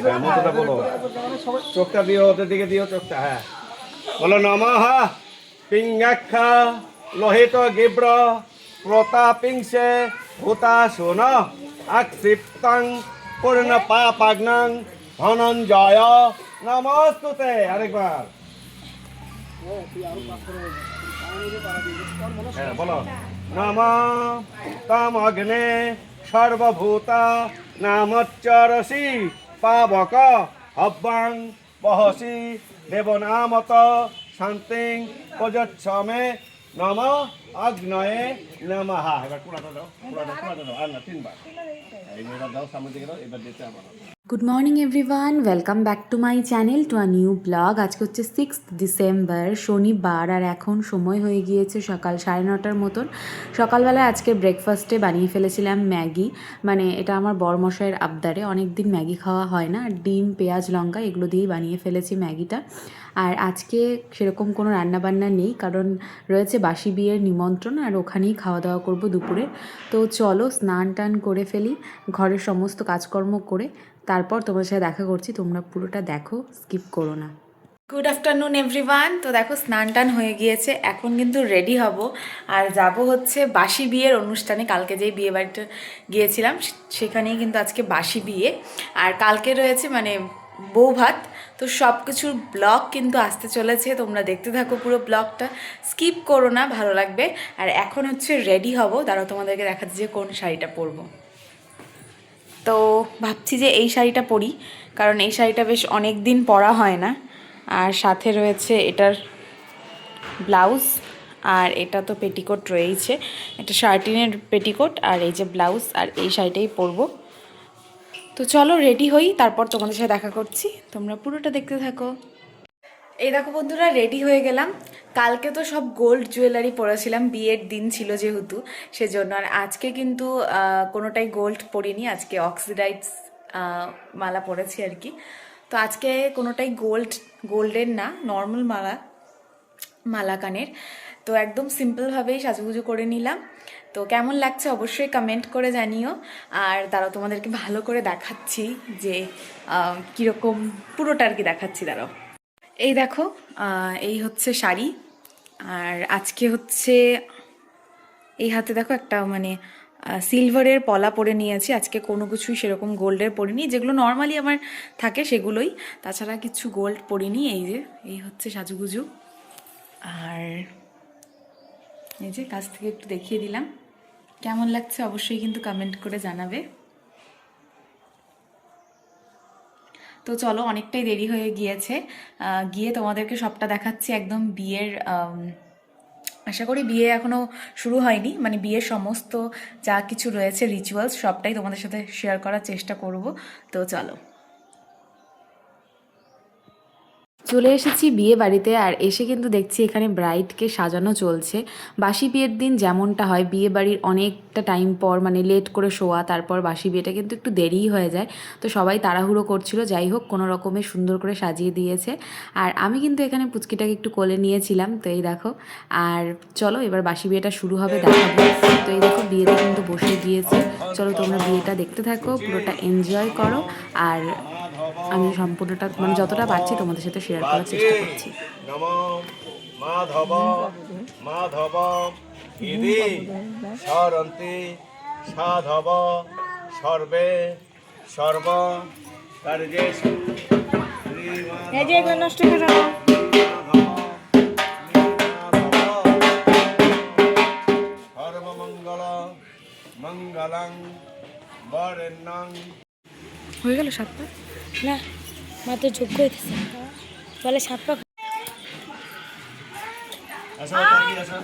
হ্যাঁ মন্ত্রটা বলো, চোখটা দিও, ওদের দিকে দিও চোখটা। হ্যাঁ বলো, নমঃ পিঙ্গাক্ষা লোহিত গিব্র প্রতাপিংসে ভূতাসুন আক্ষিপ্তং পূর্ণ পাপাগ্নং ধনঞ্জয় নমস্তুতে। আরেকবার হ্যাঁ বলো, নম তম অগ্নে সর্বভূতা নামচ্চরসি পাবক হব্বাং বহসি দেবনামত শান্তিং প্রযচ্ছমে নম অগ্নয়ে নমঃ। এবার পুরাটা দাও, পুরাটা দাও, আর না তিনবার। এই মেয়েরা দাও, সামনে দিকে দাও, এবার দিতে আবার। Good morning everyone, welcome back to my channel, to a new blog. আজকে হচ্ছে 6 ডিসেম্বর, শনিবার, আর এখন সময় হয়ে গিয়েছে সকাল 9:30 মতন। সকালবেলায় আজকে ব্রেকফাস্টে বানিয়ে ফেলেছিলাম ম্যাগি। মানে এটা আমার বরমশাইয়ের আবদারে, অনেক দিন ম্যাগি খাওয়া হয় না। ডিম, পেঁয়াজ, লঙ্কা এগুলো দিয়েই বানিয়ে ফেলেছি ম্যাগিটা। আর আজকে সেরকম কোনো রান্নাবান্না নেই, কারণ রয়েছে বাসি বিয়ের নিমন্ত্রণ, আর ওখানেই খাওয়া দাওয়া করব দুপুরে। তো চলো স্নান টান করে ফেলি, ঘরের সমস্ত কাজকর্ম করে তারপর তোমার সাথে দেখা করছি। তোমরা পুরোটা দেখো, স্কিপ করো না। Good afternoon everyone. তো দেখো স্নান টান হয়ে গিয়েছে, এখন কিন্তু রেডি হব আর যাব হচ্ছে বাসি বিয়ের অনুষ্ঠানে। কালকে যেই বিয়ে বাড়িটা গিয়েছিলাম সেখানেই কিন্তু আজকে বাসি বিয়ে, আর কালকে রয়েছে মানে বউ ভাত। তো সব কিছুর ব্লগ কিন্তু আসতে চলেছে, তোমরা দেখতে থাকো পুরো ব্লগটা, স্কিপ করো না, ভালো লাগবে। আর এখন হচ্ছে রেডি হব, দাঁড়াও তোমাদেরকে দেখাচ্ছি যে কোন শাড়িটা পরবো। তো ভাবছি যে এই শাড়িটা পরি, কারণ এই শাড়িটা বেশ অনেক দিন পরা হয় না। আর সাথে রয়েছে এটার ব্লাউজ, আর এটা তো পেটিকোট রয়েছে, এটা শার্টিনের পেটিকোট, আর এই যে ব্লাউজ, আর এই শাড়িটাই পরবো। তো চলো রেডি হই, তারপর তোমাদের সাথে দেখা করছি, তোমরা পুরোটা দেখতে থাকো। এই দেখো বন্ধুরা, রেডি হয়ে গেলাম। কালকে তো সব গোল্ড জুয়েলারি পরেছিলাম, বিয়ের দিন ছিল যেহেতু সেজন্য। আর আজকে কিন্তু কোনোটাই গোল্ড পরিনি, আজকে অক্সিডাইজ মালা পরেছি আর কি। তো আজকে কোনোটাই গোল্ডের না, নর্মাল মালা কানের। তো একদম সিম্পলভাবেই সাজুগুজু করে নিলাম। তো কেমন লাগছে অবশ্যই কমেন্ট করে জানিও। আর তারাও তোমাদেরকে ভালো করে দেখাচ্ছি যে কীরকম পুরোটা আর কি দেখাচ্ছি। দাঁড়াও, এই দেখো, এই হচ্ছে শাড়ি। আর আজকে হচ্ছে এই হাতে দেখো একটা মানে সিলভারের পলা পরে নিয়েছি। আজকে কোনো কিছুই সেরকম গোল্ডের পরিনি, যেগুলো নর্মালি আমার থাকে সেগুলোই, তাছাড়া কিছু গোল্ড পরিনি। এই যে এই হচ্ছে সাজুগুজু। আর এই যে কাছ থেকে একটু দেখিয়ে দিলাম, কেমন লাগছে অবশ্যই কিন্তু কমেন্ট করে জানাবে। তো চলো, অনেকটাই দেরি হয়ে গিয়েছে, গিয়ে তোমাদেরকে সবটা দেখাচ্ছি একদম বিয়ের। আশা করি বিয়ে এখনও শুরু হয়নি, মানে বিয়ের সমস্ত যা কিছু রয়েছে রিচুয়ালস সবটাই তোমাদের সাথে শেয়ার করার চেষ্টা করব। তো চলো, চলে এসেছি বিয়ে বাড়িতে। আর এসে কিন্তু দেখছি এখানে ব্রাইডকে সাজানো চলছে। বাসি বিয়ের দিন যেমনটা হয়, বিয়ে বাড়ির অনেকটা টাইম পর মানে লেট করে শোয়া, তারপর বাসি বিয়েটা কিন্তু একটু দেরিই হয়ে যায়। তো সবাই তাড়াহুড়ো করছিল, যাই হোক কোনো রকমে সুন্দর করে সাজিয়ে দিয়েছে। আর আমি কিন্তু এখানে পুচকিটাকে একটু কোলে নিয়েছিলাম। তো এই দেখো, আর চলো এবার বাসি বিয়েটা শুরু হবে, দেখাবো। তো এই দেখো বিয়েতে কিন্তু বসে গিয়েছে। চলো তোমরা বিয়েটা দেখতে থাকো, পুরোটা এনজয় করো। আর আমি সম্পূর্ণটা মানে যতটা পারছি তোমাদের সাথে শেয়ার করার চেষ্টা করছি। নম মাধব মাধব ইতি সরন্তি সাধব সর্বে সর্ব কার্যেষু নষ্ট করে সর্বমঙ্গল মঙ্গলং বরেণ্যং। হয়ে গেল 7 পা না, মাত্র যোগ্য হইতেছে বলে 7 পা। আসো তাকি আসো।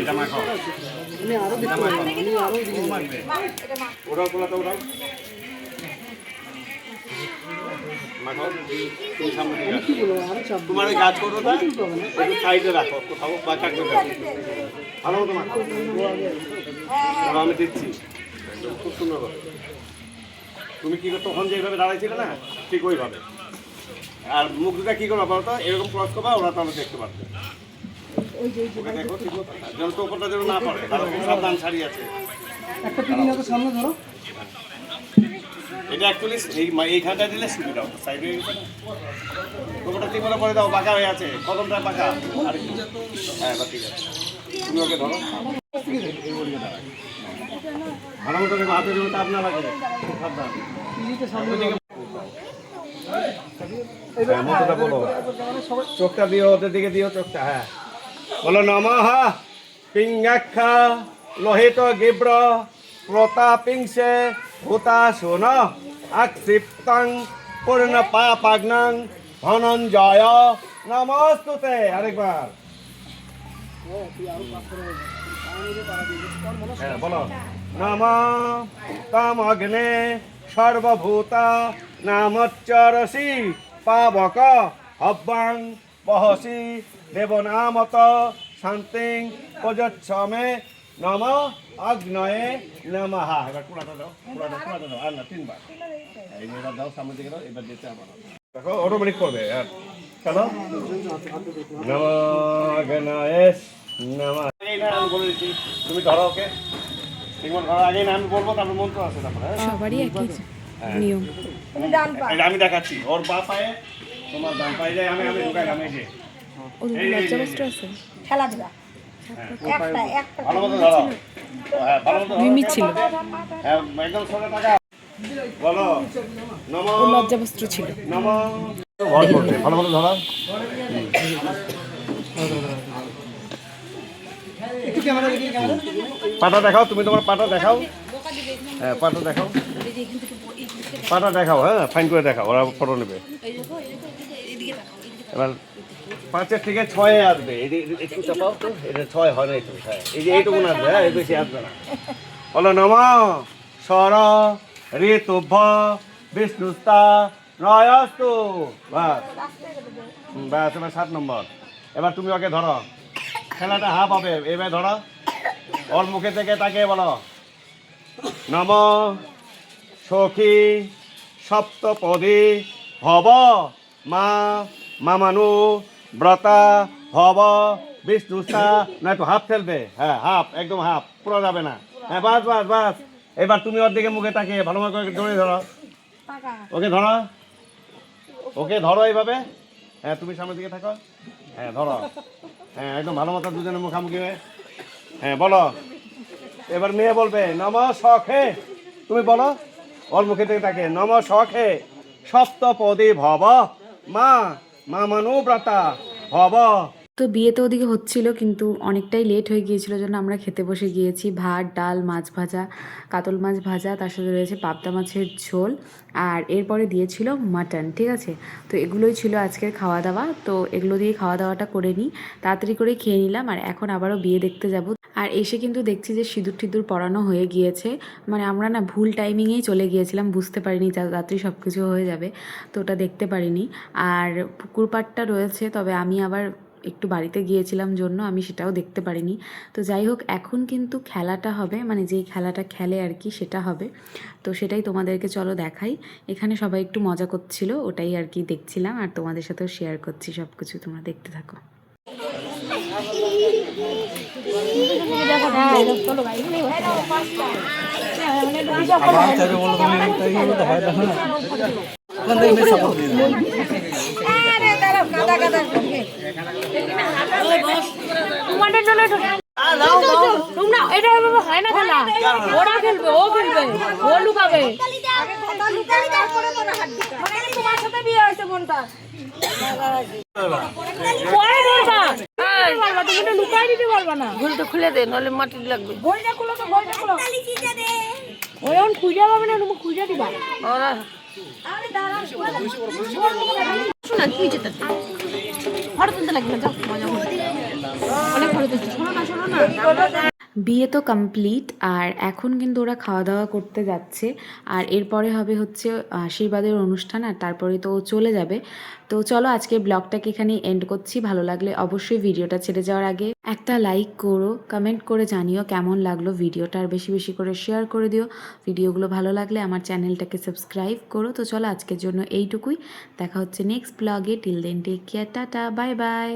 এটা মাখো, আমি আরো দিতে পারি, আমি আরো দিতে মাখবে। ওরাও পোলাটা ওরাও মাখো, তুমি সামনে দিকে আসো। তোমার এই কাজ করো না, একটু সাইডে রাখো কোথাও বা কাটতে রাখো, ভালো মতো মাখো। আমি দিচ্ছি, খুব সুন্দর করে। তুমি কি করতো তখন যেভাবে দাঁড়াইছিলে না ঠিক ওইভাবে। আর মুখ দুটা কি করবা বলতো, এরকম ক্রস করবা, ওরা তাহলে দেখতে পারবে। ওকে দেখো ঠিক মতো, যেন তো ওপরটা যেন না পড়ে, কারণ সাবধান শাড়ি আছে। একটা পিকিং আছে সামনে ধরো। এটা অ্যাকচুয়ালি এইখানটা দিলে সুবিধা হবে, সাইড হয়ে গেছে না। ওপরটা ঠিক মতো করে দাও, বাঁকা হয়ে আছে, কদমটা বাঁকা। আর হ্যাঁ এবার ঠিক আছে, তুমি ওকে ধরো। ভালো মতো দেখো, হাতে যেন চাপ না লাগে, খুব সাবধান। হ্যাঁ, মতটা বলো, চোখটা দিও, ওদের দিকে দিও চোখটা। হ্যাঁ বলো, নমঃ পিঙ্গাক্ষা লোহিত গিব্র প্রতাপিংসে ভূতাসুন আক্ষিপ্তং পূর্ণ পাপাগ্নং ধনঞ্জয় নমস্তুতে। আরেকবার হ্যাঁ বলো, নমঃ তমগ্নে সর্বভূতা নামচ্চরসি পাবক হব্বাং বহসি দেবনামত শান্তিং প্রযচ্ছমে নম অগ্নয়ে নমঃ। এবার পুরাটা দাও, পুরাটা দাও, আর না 3 বার। এই এবার দাও, সামনে দিকে দাও, এবার যেতে আবার দেখো অটোমেটিক করবে। আর চলো, নম অগ্নয়ে নমঃ। এই না আমি বলে দিচ্ছি, তুমি ধরো ওকে ঠিক মতো ধরো। আগে না আমি বলবো, তারপর মন্ত্র আছে, তারপরে সবারই একই নিয়ম। আমি দেখাচ্ছি। ওর বা পায়ে, তোমার ডান পায়ে যায়, আমি ঢুকাইলাম। এই যে ওদের লজ্জাবস্ত্র আছে, খেলা দিবা ভালো মতো ধরো। হ্যাঁ ভালো মতো ধরো। মিমি ছিল, হ্যাঁ একদম সোজা টাকা বলো, নম ওর লজ্জাবস্ত্র ছিল। নম ভয় করবে, ভালো মতো ধরো। একটু ক্যামেরা দেখি, ক্যামেরা। পাটা দেখাও, তুমি তোমার পাটা দেখাও। হ্যাঁ পাটা দেখাও, পাটা দেখাও। হ্যাঁ ফাইন করে দেখাও, ওরা ফটো নেবে। এবার 5-এর থেকে 6-এ আসবে। একটু চাপাও তো, এটা 6 হয় না, একটু। হ্যাঁ এই যে এইটুকু আসবে, হ্যাঁ এই বেশি আসবে না। বলো, নম সর ঋতুভ্য বিষ্ণুস্তা নয়স্তু। বাস বাস, এবার 7 নম্বর। এবার তুমি ওকে ধরো, খেলাটা হাফ হবে। এবার ধরো, ওর মুখে থেকে তাকে বলো, নম সখী সপ্তপদী ভব মা মামানু ব্রতা ভব বিষ্ণুস্তা। না একটু হাফ ফেলবে, হ্যাঁ হাফ, একদম হাফ, পুরো যাবে না। হ্যাঁ বাস বাস বাস। এবার তুমি ওর দিকে মুখে তাকিয়ে ভালো মতো করে ধরে ধরো, ওকে ধরো, ওকে ধরো এইভাবে। হ্যাঁ তুমি সামনের দিকে থাকো, হ্যাঁ ধরো, হ্যাঁ একদম ভালো মতো দুজনের মুখামুখি হয়ে। হ্যাঁ বলো, এবার মেয়ে বলবে নম সখে। তুমি বলো ওর মুখে থেকে তাকে, নম সখে সপ্তপদী ভব মা মামানুব্রতা ভব। তো বিয়ে তো ওদিকে হচ্ছিল, কিন্তু অনেকটাই লেট হয়ে গিয়েছিল জন্য আমরা খেতে বসে গিয়েছি। ভাত, ডাল, মাছ ভাজা, কাতল মাছ ভাজা, তার সাথে রয়েছে পাবদা মাছের ঝোল, আর এরপরে দিয়েছিল মাটন। ঠিক আছে, তো এগুলোই ছিল আজকের খাওয়া দাওয়া। তো এগুলো দিয়ে খাওয়া দাওয়াটা করে নিই, তাড়াতাড়ি করে খেয়ে নিলাম। আর এখন আবারও বিয়ে দেখতে যাব। আর এসে কিন্তু দেখছি যে সিঁদুর টিঁদুর পরানো হয়ে গিয়েছে। মানে আমরা না ভুল টাইমিংয়েই চলে গিয়েছিলাম, বুঝতে পারিনি রাত্রি সব কিছু হয়ে যাবে, তো ওটা দেখতে পারিনি। আর পুকুর পাড়টা রয়েছে, তবে আমি আবার একটু বাড়িতে গিয়েছিলাম জন্য আমি সেটাও দেখতে পারিনি। তো যাই হোক, এখন কিন্তু খেলাটা হবে, মানে যেই খেলাটা খেলে আর কি, সেটা হবে। তো সেটাই তোমাদেরকে চলো দেখাই। এখানে সবাই একটু মজা করছিল, ওটাই আর কি দেখছিলাম, আর তোমাদের সাথেও শেয়ার করছি সব কিছু, তোমরা দেখতে থাকো। তোমাদের জন্য তোমরা এটা হয় না খেলা, ওরা খেলবে, ও খেলবে, ও লুকাবে। তোমার সাথে বিয়ে হয়েছে কোনটা? পরে ধরবা, তুমি তো লুকাই দিতে পারবা না। ঘুলটা খুলে দে, নাহলে মাটি লাগবে। বইটা খুলো তো, বইটা খুলো। ওই এখন খুঁজে পাবে না, তুমি খুঁজে দিবা। শোনা কি যেতে ফটো তুলতে লাগবে, যাও মজা করতে। অনেক ফটো তুলছি, শোনো না। বিয়ে তো কমপ্লিট, আর এখন কিন্তু ওরা খাওয়া দাওয়া করতে যাচ্ছে, আর এরপরে হবে হচ্ছে আশীর্বাদের অনুষ্ঠান, আর তারপরে তো ও চলে যাবে। তো চলো আজকে ব্লগটাকে এখানেই এন্ড করছি। ভালো লাগলে অবশ্যই ভিডিওটা ছেড়ে যাওয়ার আগে একটা লাইক করো, কমেন্ট করে জানিও কেমন লাগলো ভিডিওটা, আর বেশি বেশি করে শেয়ার করে দিও। ভিডিওগুলো ভালো লাগলে আমার চ্যানেলটাকে সাবস্ক্রাইব করো। তো চলো আজকের জন্য এইটুকুই, দেখা হচ্ছে নেক্সট ব্লগে। Till then take care, tata, bye by.